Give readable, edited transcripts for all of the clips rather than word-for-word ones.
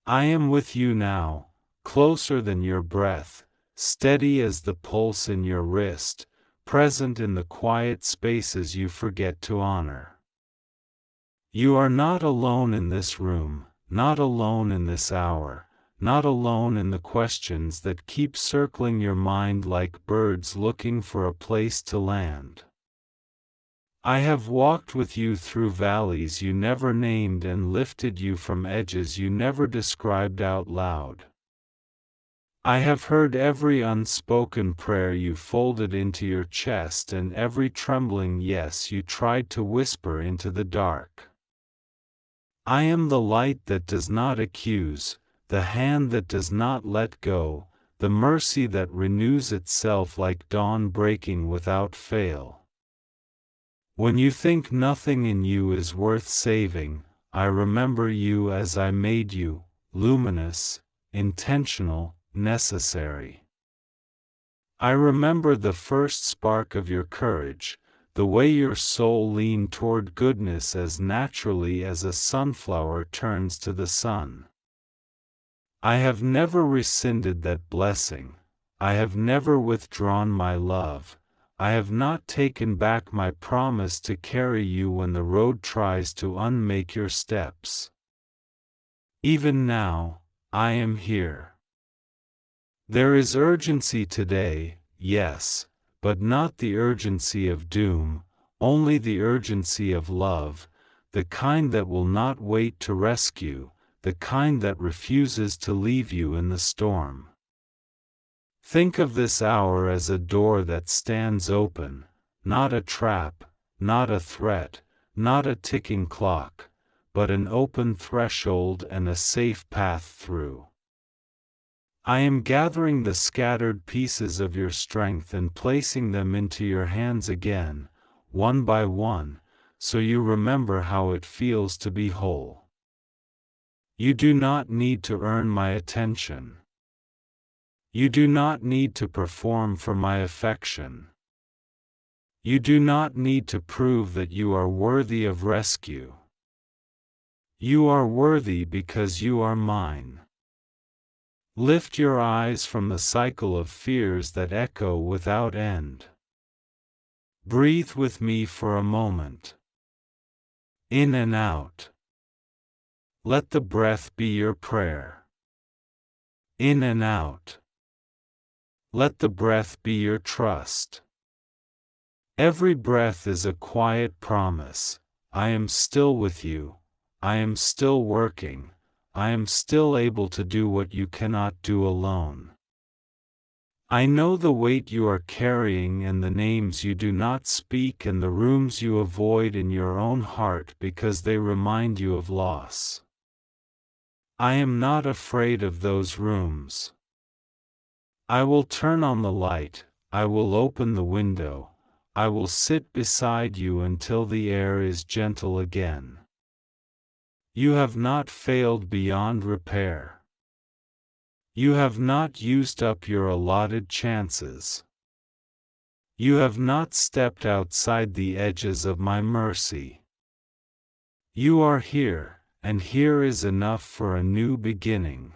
I am with you now, closer than your breath, steady as the pulse in your wrist, present in the quiet spaces you forget to honor. You are not alone in this room, not alone in this hour, not alone in the questions that keep circling your mind like birds looking for a place to land. I have walked with you through valleys you never named and lifted you from edges you never described out loud. I have heard every unspoken prayer you folded into your chest and every trembling yes you tried to whisper into the dark. I am the light that does not accuse, the hand that does not let go, the mercy that renews itself like dawn breaking without fail. When you think nothing in you is worth saving, I remember you as I made you, luminous, intentional, necessary. I remember the first spark of your courage, the way your soul leaned toward goodness as naturally as a sunflower turns to the sun. I have never rescinded that blessing, I have never withdrawn my love, I have not taken back my promise to carry you when the road tries to unmake your steps. Even now, I am here. There is urgency today, yes, but not the urgency of doom, only the urgency of love, the kind that will not wait to rescue, the kind that refuses to leave you in the storm. Think of this hour as a door that stands open, not a trap, not a threat, not a ticking clock, but an open threshold and a safe path through. I am gathering the scattered pieces of your strength and placing them into your hands again, one by one, so you remember how it feels to be whole. You do not need to earn my attention. You do not need to perform for my affection. You do not need to prove that you are worthy of rescue. You are worthy because you are mine. Lift your eyes from the cycle of fears that echo without end. Breathe with me for a moment. In and out. Let the breath be your prayer. In and out. Let the breath be your trust. Every breath is a quiet promise. I am still with you. I am still working. I am still able to do what you cannot do alone. I know the weight you are carrying and the names you do not speak and the rooms you avoid in your own heart because they remind you of loss. I am not afraid of those rooms. I will turn on the light, I will open the window, I will sit beside you until the air is gentle again. You have not failed beyond repair. You have not used up your allotted chances. You have not stepped outside the edges of my mercy. You are here, and here is enough for a new beginning.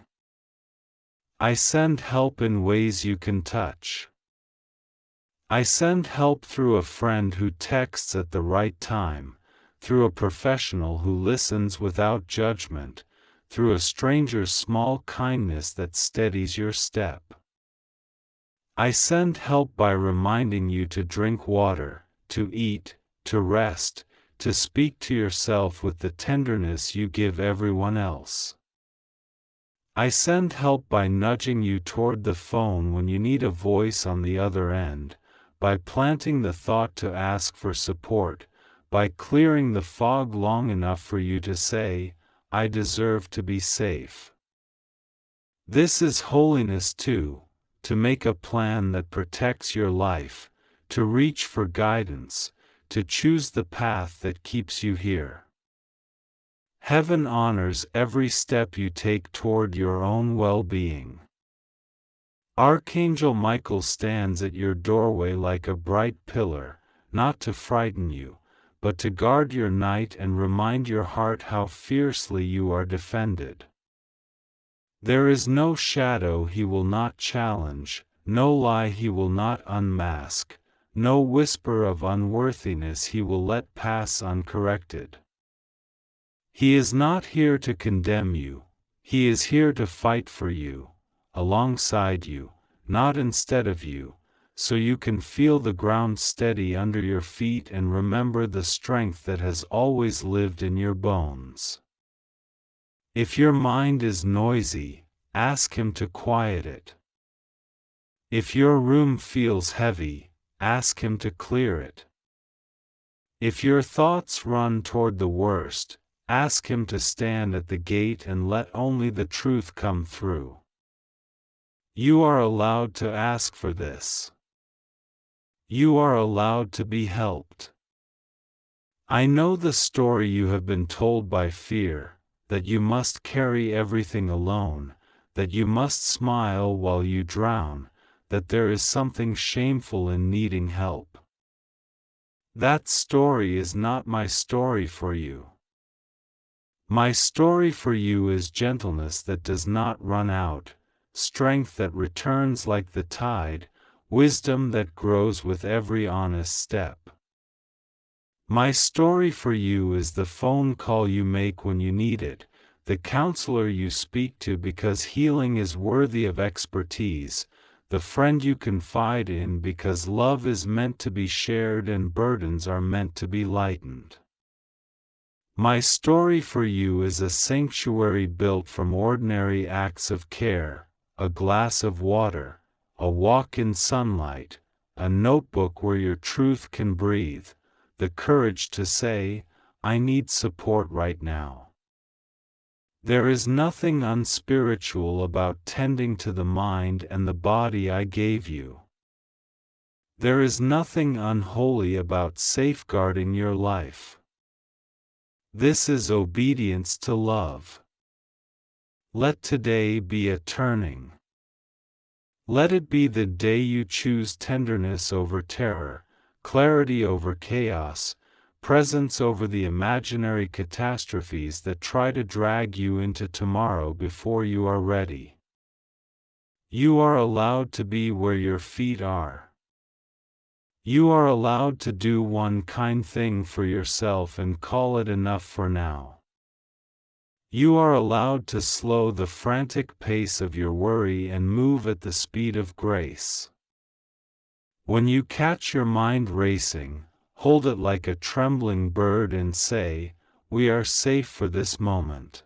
I send help in ways you can touch. I send help through a friend who texts at the right time, through a professional who listens without judgment, through a stranger's small kindness that steadies your step. I send help by reminding you to drink water, to eat, to rest, to speak to yourself with the tenderness you give everyone else. I send help by nudging you toward the phone when you need a voice on the other end, by planting the thought to ask for support, by clearing the fog long enough for you to say, I deserve to be safe. This is holiness too, to make a plan that protects your life, to reach for guidance, to choose the path that keeps you here. Heaven honors every step you take toward your own well-being. Archangel Michael stands at your doorway like a bright pillar, not to frighten you, but to guard your night and remind your heart how fiercely you are defended. There is no shadow he will not challenge, no lie he will not unmask, no whisper of unworthiness he will let pass uncorrected. He is not here to condemn you, he is here to fight for you, alongside you, not instead of you, so you can feel the ground steady under your feet and remember the strength that has always lived in your bones. If your mind is noisy, ask him to quiet it. If your room feels heavy, ask him to clear it. If your thoughts run toward the worst, ask him to stand at the gate and let only the truth come through. You are allowed to ask for this. You are allowed to be helped. I know the story you have been told by fear, that you must carry everything alone, that you must smile while you drown, that there is something shameful in needing help. That story is not my story for you. My story for you is gentleness that does not run out, strength that returns like the tide, wisdom that grows with every honest step. My story for you is the phone call you make when you need it, the counselor you speak to because healing is worthy of expertise, the friend you confide in because love is meant to be shared and burdens are meant to be lightened. My story for you is a sanctuary built from ordinary acts of care, a glass of water, a walk in sunlight, a notebook where your truth can breathe, the courage to say, I need support right now. There is nothing unspiritual about tending to the mind and the body I gave you. There is nothing unholy about safeguarding your life. This is obedience to love. Let today be a turning. Let it be the day you choose tenderness over terror, clarity over chaos, presence over the imaginary catastrophes that try to drag you into tomorrow before you are ready. You are allowed to be where your feet are. You are allowed to do one kind thing for yourself and call it enough for now. You are allowed to slow the frantic pace of your worry and move at the speed of grace. When you catch your mind racing, hold it like a trembling bird and say, we are safe for this moment.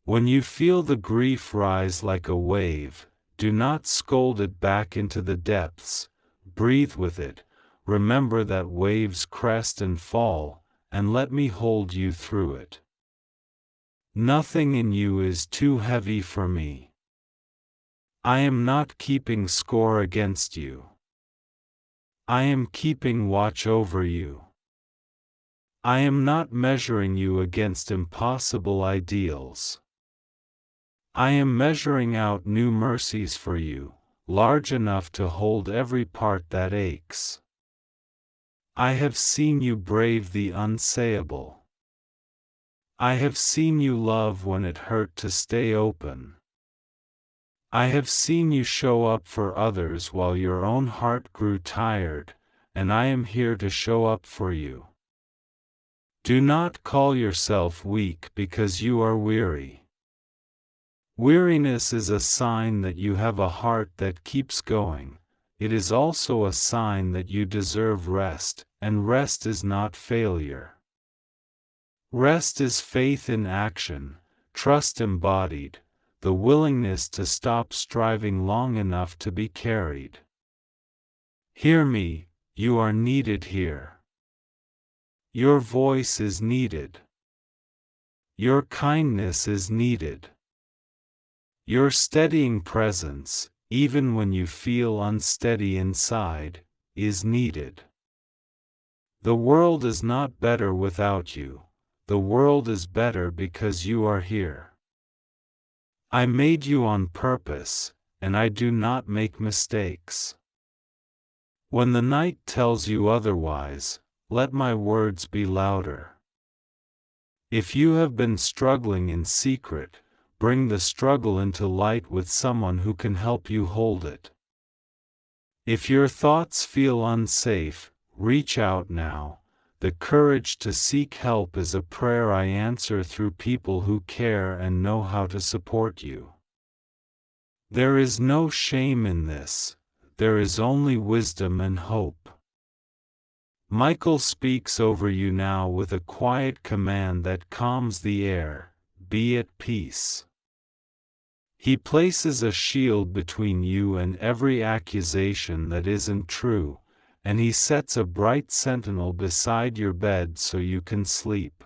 When you feel the grief rise like a wave, do not scold it back into the depths, breathe with it, remember that waves crest and fall, and let me hold you through it. Nothing in you is too heavy for me. I am not keeping score against you. I am keeping watch over you. I am not measuring you against impossible ideals. I am measuring out new mercies for you, large enough to hold every part that aches. I have seen you brave the unsayable. I have seen you love when it hurt to stay open. I have seen you show up for others while your own heart grew tired, and I am here to show up for you. Do not call yourself weak because you are weary. Weariness is a sign that you have a heart that keeps going. It is also a sign that you deserve rest, and rest is not failure. Rest is faith in action, trust embodied, the willingness to stop striving long enough to be carried. Hear me, you are needed here. Your voice is needed. Your kindness is needed. Your steadying presence, even when you feel unsteady inside, is needed. The world is not better without you. The world is better because you are here. I made you on purpose, and I do not make mistakes. When the night tells you otherwise, let my words be louder. If you have been struggling in secret, bring the struggle into light with someone who can help you hold it. If your thoughts feel unsafe, reach out now. The courage to seek help is a prayer I answer through people who care and know how to support you. There is no shame in this, there is only wisdom and hope. Michael speaks over you now with a quiet command that calms the air: be at peace. He places a shield between you and every accusation that isn't true, and he sets a bright sentinel beside your bed so you can sleep.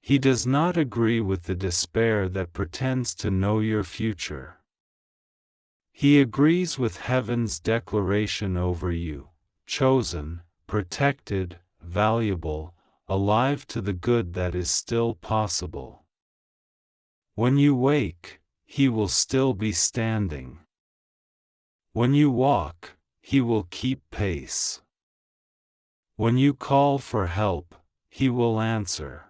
He does not agree with the despair that pretends to know your future. He agrees with heaven's declaration over you: chosen, protected, valuable, alive to the good that is still possible. When you wake, he will still be standing. When you walk, he will keep pace. When you call for help, he will answer.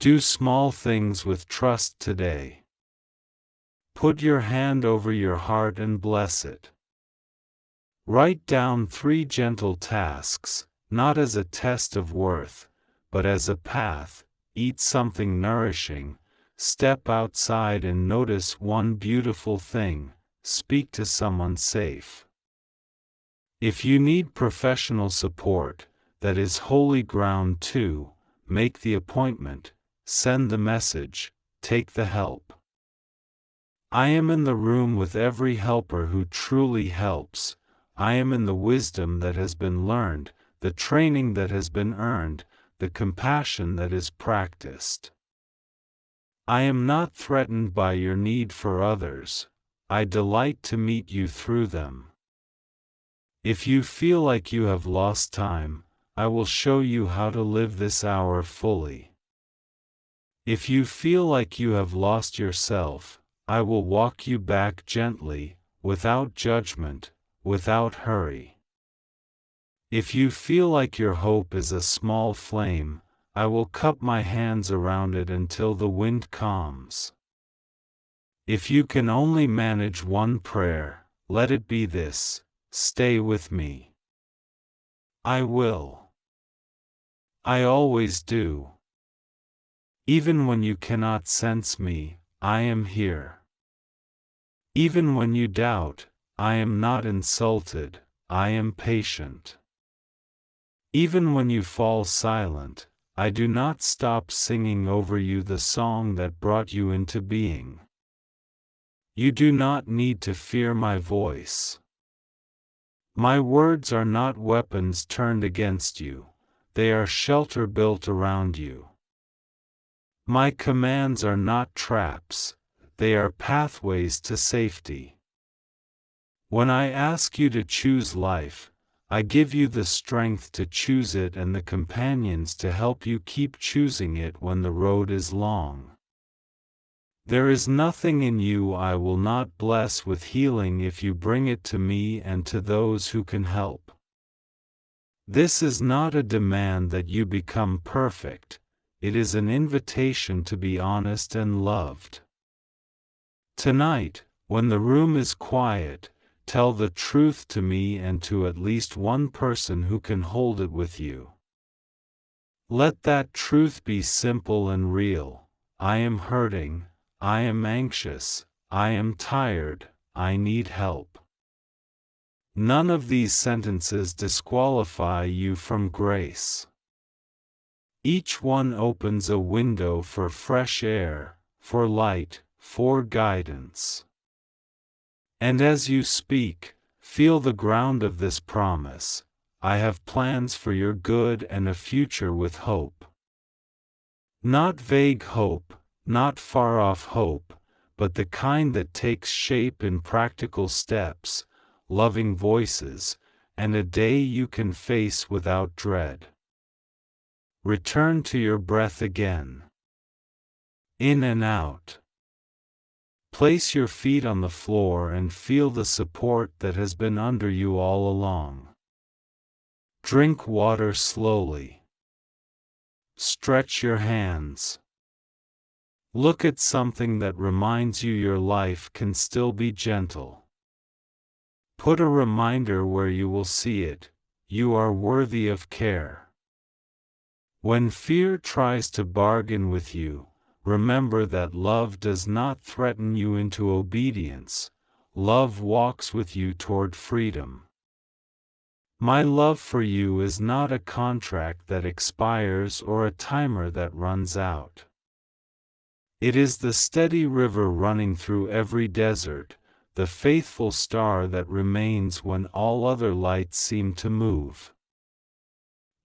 Do small things with trust today. Put your hand over your heart and bless it. Write down 3 gentle tasks, not as a test of worth, but as a path. Eat something nourishing, step outside and notice one beautiful thing, speak to someone safe. If you need professional support, that is holy ground too. Make the appointment, send the message, take the help. I am in the room with every helper who truly helps. I am in the wisdom that has been learned, the training that has been earned, the compassion that is practiced. I am not threatened by your need for others. I delight to meet you through them. If you feel like you have lost time, I will show you how to live this hour fully. If you feel like you have lost yourself, I will walk you back gently, without judgment, without hurry. If you feel like your hope is a small flame, I will cup my hands around it until the wind calms. If you can only manage one prayer, let it be this: stay with me. I will. I always do. Even when you cannot sense me, I am here. Even when you doubt, I am not insulted, I am patient. Even when you fall silent, I do not stop singing over you the song that brought you into being. You do not need to fear my voice. My words are not weapons turned against you, they are shelter built around you. My commands are not traps, they are pathways to safety. When I ask you to choose life, I give you the strength to choose it and the companions to help you keep choosing it when the road is long. There is nothing in you I will not bless with healing if you bring it to me and to those who can help. This is not a demand that you become perfect, it is an invitation to be honest and loved. Tonight, when the room is quiet, tell the truth to me and to at least one person who can hold it with you. Let that truth be simple and real: I am hurting, I am anxious, I am tired, I need help. None of these sentences disqualify you from grace. Each one opens a window for fresh air, for light, for guidance. And as you speak, feel the ground of this promise: I have plans for your good and a future with hope. Not vague hope, not far-off hope, but the kind that takes shape in practical steps, loving voices, and a day you can face without dread. Return to your breath again. In and out. Place your feet on the floor and feel the support that has been under you all along. Drink water slowly. Stretch your hands. Look at something that reminds you your life can still be gentle. Put a reminder where you will see it. You are worthy of care. When fear tries to bargain with you, remember that love does not threaten you into obedience. Love walks with you toward freedom. My love for you is not a contract that expires or a timer that runs out. It is the steady river running through every desert, the faithful star that remains when all other lights seem to move.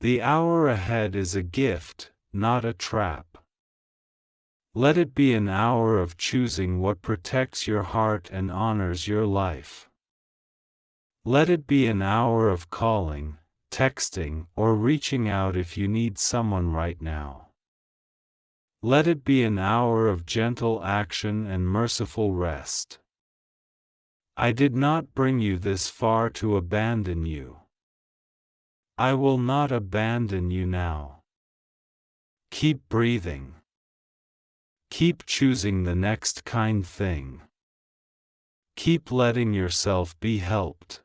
The hour ahead is a gift, not a trap. Let it be an hour of choosing what protects your heart and honors your life. Let it be an hour of calling, texting, or reaching out if you need someone right now. Let it be an hour of gentle action and merciful rest. I did not bring you this far to abandon you. I will not abandon you now. Keep breathing. Keep choosing the next kind thing. Keep letting yourself be helped.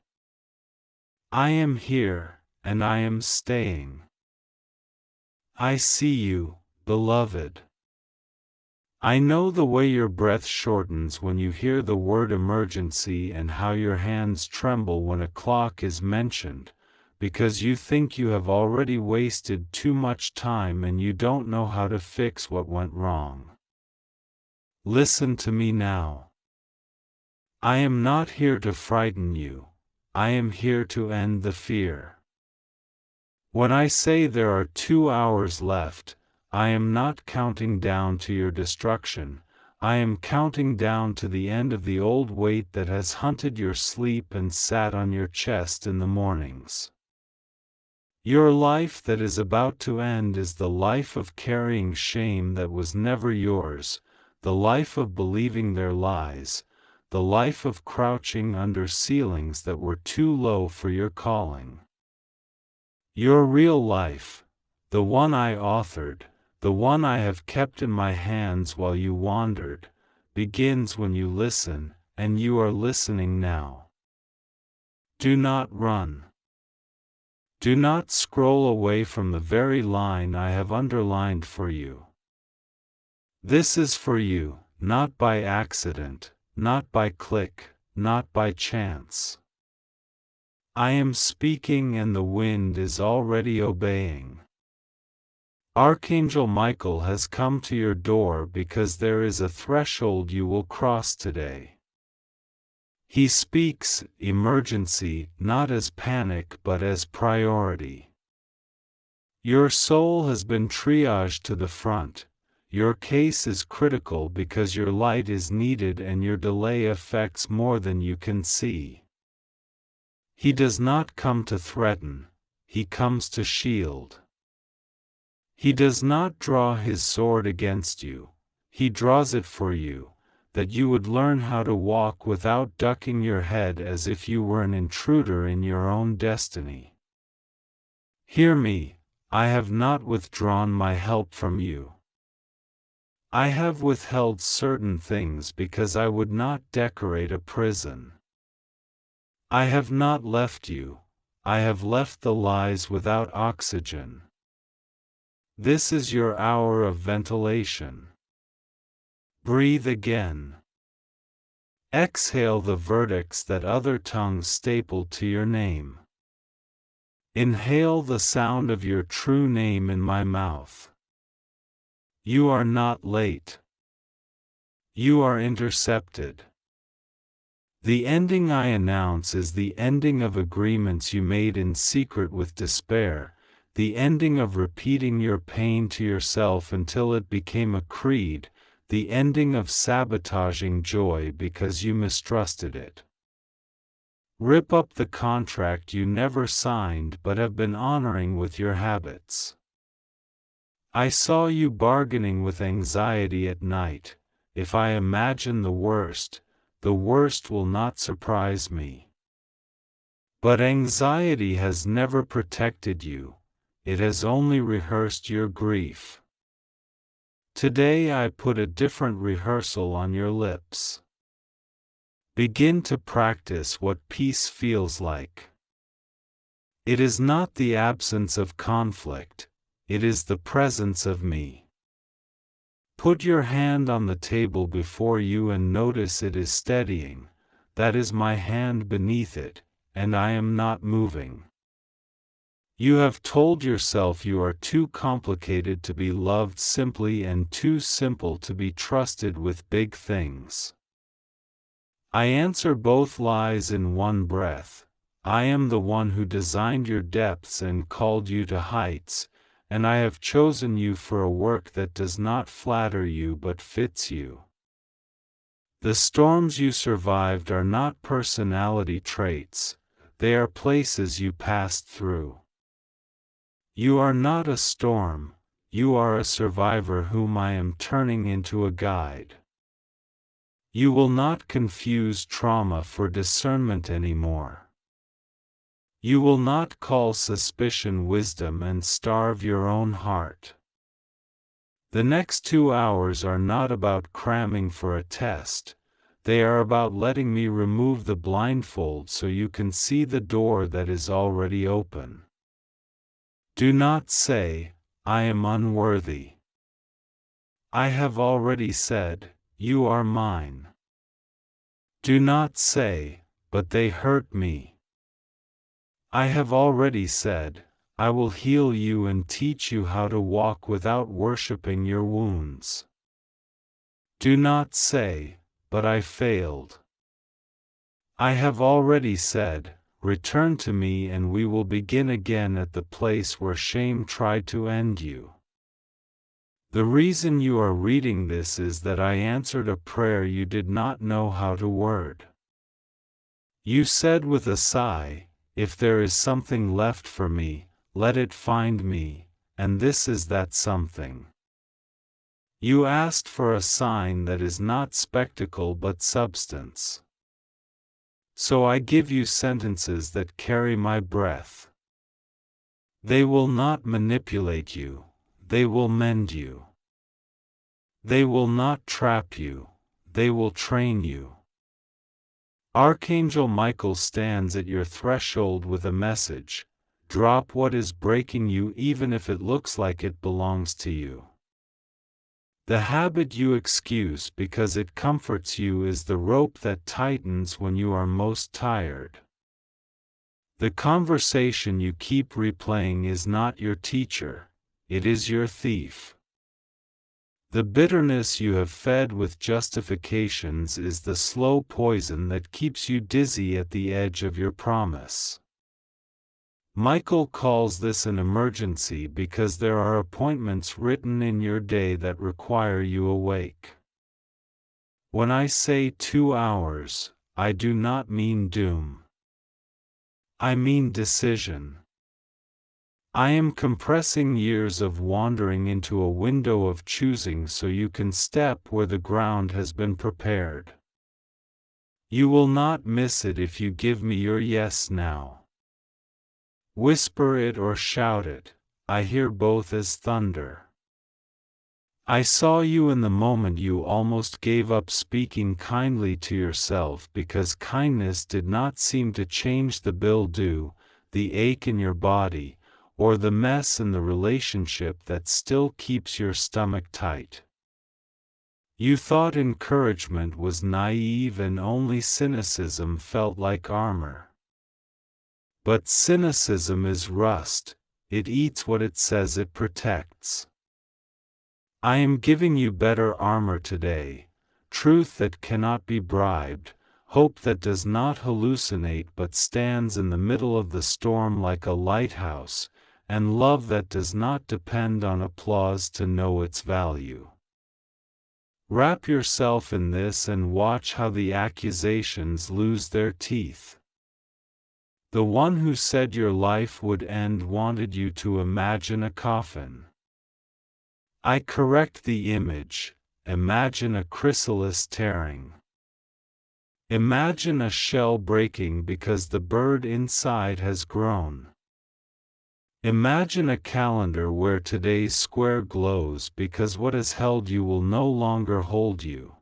I am here, and I am staying. I see you, beloved. I know the way your breath shortens when you hear the word emergency and how your hands tremble when a clock is mentioned, because you think you have already wasted too much time and you don't know how to fix what went wrong. Listen to me now. I am not here to frighten you. I am here to end the fear. When I say there are 2 hours left, I am not counting down to your destruction. I am counting down to the end of the old weight that has hunted your sleep and sat on your chest in the mornings. Your life that is about to end is the life of carrying shame that was never yours, the life of believing their lies, the life of crouching under ceilings that were too low for your calling. Your real life, the one I authored, the one I have kept in my hands while you wandered, begins when you listen, and you are listening now. Do not run. Do not scroll away from the very line I have underlined for you. This is for you, not by accident, not by click, not by chance. I am speaking and the wind is already obeying. Archangel Michael has come to your door because there is a threshold you will cross today. He speaks emergency not as panic but as priority. Your soul has been triaged to the front. Your case is critical because your light is needed and your delay affects more than you can see. He does not come to threaten, he comes to shield. He does not draw his sword against you, he draws it for you, that you would learn how to walk without ducking your head as if you were an intruder in your own destiny. Hear me, I have not withdrawn my help from you. I have withheld certain things because I would not decorate a prison. I have not left you, I have left the lies without oxygen. This is your hour of ventilation. Breathe again. Exhale the verdicts that other tongues stapled to your name. Inhale the sound of your true name in my mouth. You are not late. You are intercepted. The ending I announce is the ending of agreements you made in secret with despair, the ending of repeating your pain to yourself until it became a creed, the ending of sabotaging joy because you mistrusted it. Rip up the contract you never signed but have been honoring with your habits. I saw you bargaining with anxiety at night. If I imagine the worst will not surprise me. But anxiety has never protected you, it has only rehearsed your grief. Today I put a different rehearsal on your lips. Begin to practice what peace feels like. It is not the absence of conflict, it is the presence of me. Put your hand on the table before you and notice it is steadying. That is my hand beneath it, and I am not moving. You have told yourself you are too complicated to be loved simply and too simple to be trusted with big things. I answer both lies in one breath. I am the one who designed your depths and called you to heights, and I have chosen you for a work that does not flatter you but fits you. The storms you survived are not personality traits, they are places you passed through. You are not a storm, you are a survivor whom I am turning into a guide. You will not confuse trauma for discernment anymore. You will not call suspicion wisdom and starve your own heart. The next 2 hours are not about cramming for a test, they are about letting me remove the blindfold so you can see the door that is already open. Do not say, I am unworthy. I have already said, you are mine. Do not say, but they hurt me. I have already said, I will heal you and teach you how to walk without worshiping your wounds. Do not say, but I failed. I have already said, return to me and we will begin again at the place where shame tried to end you. The reason you are reading this is that I answered a prayer you did not know how to word. You said with a sigh, if there is something left for me, let it find me, and this is that something. You asked for a sign that is not spectacle but substance. So I give you sentences that carry my breath. They will not manipulate you, they will mend you. They will not trap you, they will train you. Archangel Michael stands at your threshold with a message. Drop what is breaking you even if it looks like it belongs to you. The habit you excuse because it comforts you is the rope that tightens when you are most tired. The conversation you keep replaying is not your teacher, it is your thief. The bitterness you have fed with justifications is the slow poison that keeps you dizzy at the edge of your promise. Michael calls this an emergency because there are appointments written in your day that require you awake. When I say 2 hours, I do not mean doom. I mean decision. I am compressing years of wandering into a window of choosing so you can step where the ground has been prepared. You will not miss it if you give me your yes now. Whisper it or shout it, I hear both as thunder. I saw you in the moment you almost gave up speaking kindly to yourself because kindness did not seem to change the bill due, the ache in your body, or the mess in the relationship that still keeps your stomach tight. You thought encouragement was naive and only cynicism felt like armor. But cynicism is rust, it eats what it says it protects. I am giving you better armor today, truth that cannot be bribed, hope that does not hallucinate but stands in the middle of the storm like a lighthouse, and love that does not depend on applause to know its value. Wrap yourself in this and watch how the accusations lose their teeth. The one who said your life would end wanted you to imagine a coffin. I correct the image, imagine a chrysalis tearing. Imagine a shell breaking because the bird inside has grown. Imagine a calendar where today's square glows because what has held you will no longer hold you.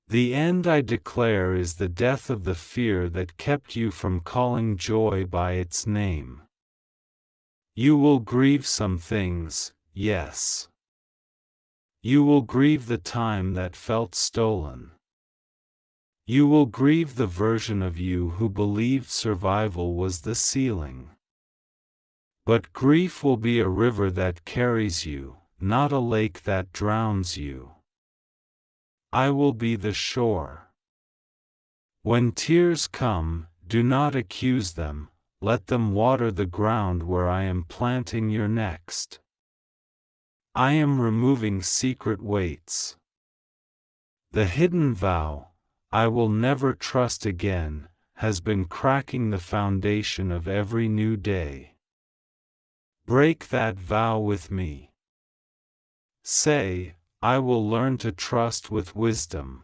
The end, I declare, is the death of the fear that kept you from calling joy by its name. You will grieve some things, yes. You will grieve the time that felt stolen. You will grieve the version of you who believed survival was the ceiling. But grief will be a river that carries you, not a lake that drowns you. I will be the shore. When tears come, do not accuse them, let them water the ground where I am planting your next. I am removing secret weights. The hidden vow, I will never trust again, has been cracking the foundation of every new day. Break that vow with me. Say, I will learn to trust with wisdom.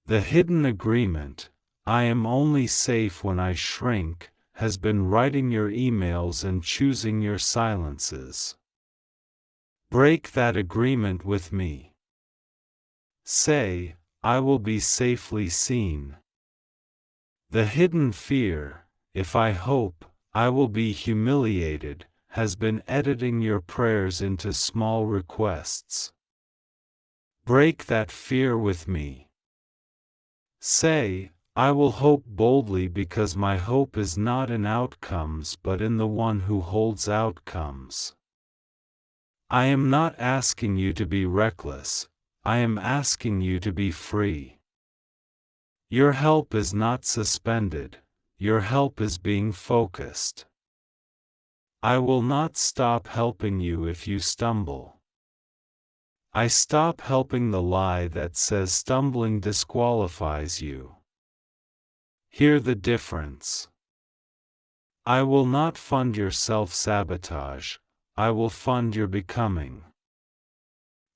The hidden agreement, I am only safe when I shrink, has been writing your emails and choosing your silences. Break that agreement with me. Say, I will be safely seen. The hidden fear, if I hope, I will be humiliated, has been editing your prayers into small requests. Break that fear with me. Say, I will hope boldly because my hope is not in outcomes but in the one who holds outcomes. I am not asking you to be reckless, I am asking you to be free. Your help is not suspended, your help is being focused. I will not stop helping you if you stumble. I stop helping the lie that says stumbling disqualifies you. Hear the difference. I will not fund your self-sabotage, I will fund your becoming.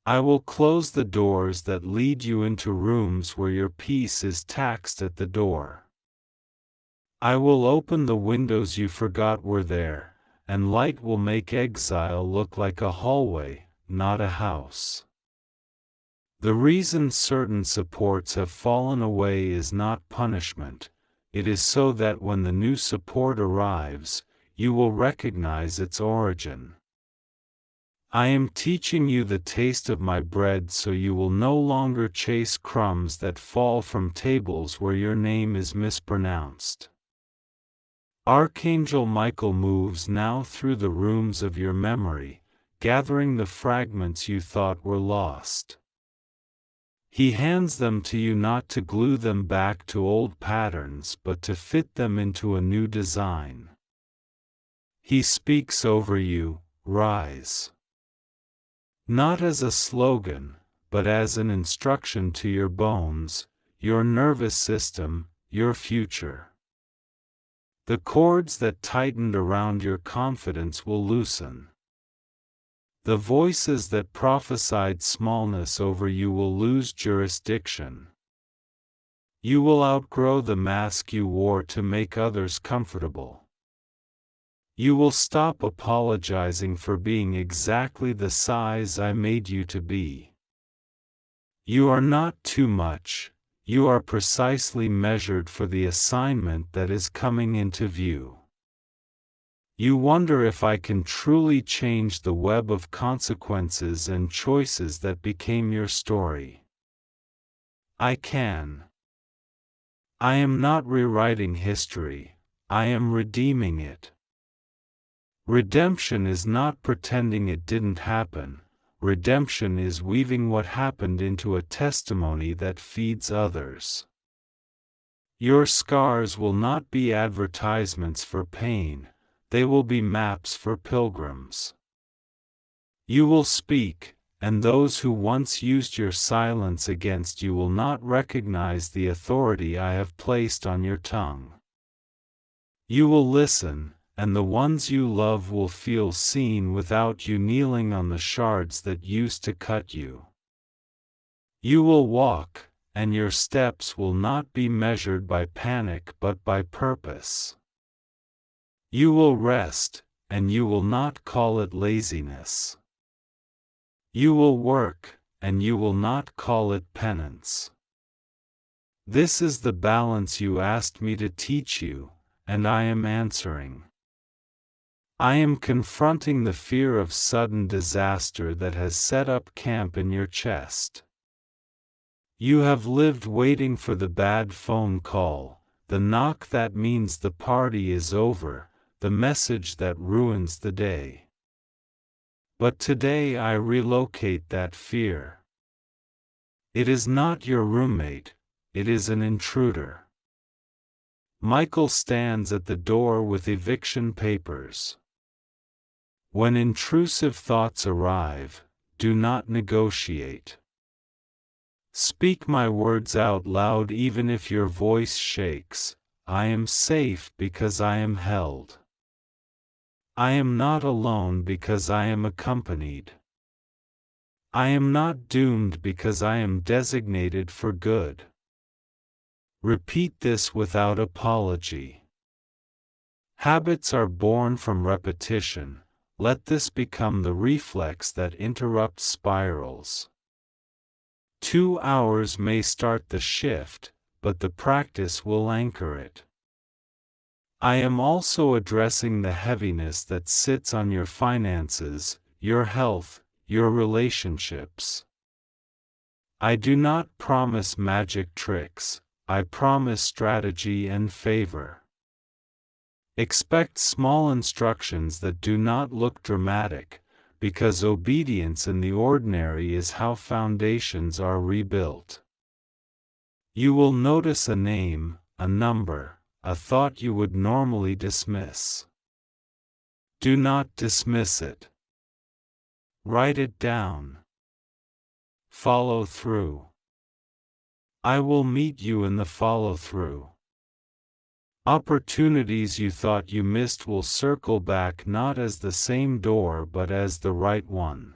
I will close the doors that lead you into rooms where your peace is taxed at the door. I will open the windows you forgot were there, and light will make exile look like a hallway, not a house. The reason certain supports have fallen away is not punishment, it is so that when the new support arrives, you will recognize its origin. I am teaching you the taste of my bread so you will no longer chase crumbs that fall from tables where your name is mispronounced. Archangel Michael moves now through the rooms of your memory, gathering the fragments you thought were lost. He hands them to you not to glue them back to old patterns but to fit them into a new design. He speaks over you, rise. Not as a slogan, but as an instruction to your bones, your nervous system, your future. The cords that tightened around your confidence will loosen. The voices that prophesied smallness over you will lose jurisdiction. You will outgrow the mask you wore to make others comfortable. You will stop apologizing for being exactly the size I made you to be. You are not too much, you are precisely measured for the assignment that is coming into view. You wonder if I can truly change the web of consequences and choices that became your story. I can. I am not rewriting history, I am redeeming it. Redemption is not pretending it didn't happen, redemption is weaving what happened into a testimony that feeds others. Your scars will not be advertisements for pain, they will be maps for pilgrims. You will speak, and those who once used your silence against you will not recognize the authority I have placed on your tongue. You will listen, and the ones you love will feel seen without you kneeling on the shards that used to cut you. You will walk, and your steps will not be measured by panic but by purpose. You will rest, and you will not call it laziness. You will work, and you will not call it penance. This is the balance you asked me to teach you, and I am answering. I am confronting the fear of sudden disaster that has set up camp in your chest. You have lived waiting for the bad phone call, the knock that means the party is over, the message that ruins the day. But today I relocate that fear. It is not your roommate, it is an intruder. Michael stands at the door with eviction papers. When intrusive thoughts arrive, do not negotiate. Speak my words out loud even if your voice shakes. I am safe because I am held. I am not alone because I am accompanied. I am not doomed because I am designated for good. Repeat this without apology. Habits are born from repetition. Let this become the reflex that interrupts spirals. 2 hours may start the shift, but the practice will anchor it. I am also addressing the heaviness that sits on your finances, your health, your relationships. I do not promise magic tricks, I promise strategy and favor. Expect small instructions that do not look dramatic, because obedience in the ordinary is how foundations are rebuilt. You will notice a name, a number, a thought you would normally dismiss. Do not dismiss it. Write it down. Follow through. I will meet you in the follow-through. Opportunities you thought you missed will circle back not as the same door but as the right one.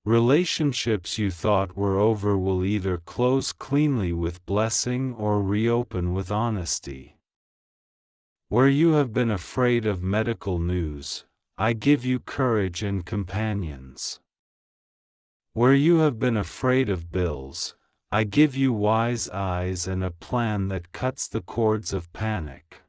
Relationships you thought were over will either close cleanly with blessing or reopen with honesty. Where you have been afraid of medical news, I give you courage and companions. Where you have been afraid of bills, I give you wise eyes and a plan that cuts the cords of panic.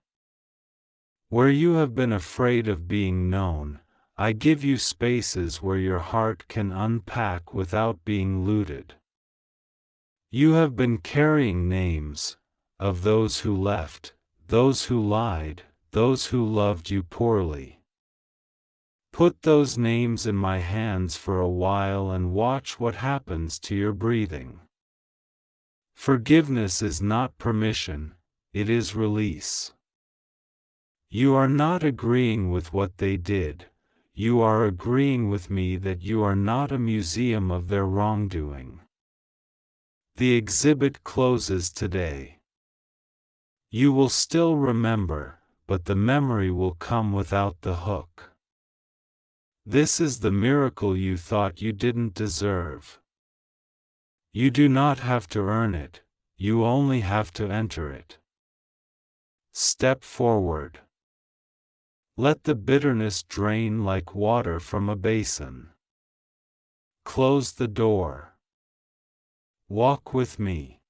Where you have been afraid of being known, I give you spaces where your heart can unpack without being looted. You have been carrying names, of those who left, those who lied, those who loved you poorly. Put those names in my hands for a while and watch what happens to your breathing. Forgiveness is not permission, it is release. You are not agreeing with what they did, you are agreeing with me that you are not a museum of their wrongdoing. The exhibit closes today. You will still remember, but the memory will come without the hook. This is the miracle you thought you didn't deserve. You do not have to earn it, you only have to enter it. Step forward. Let the bitterness drain like water from a basin. Close the door. Walk with me.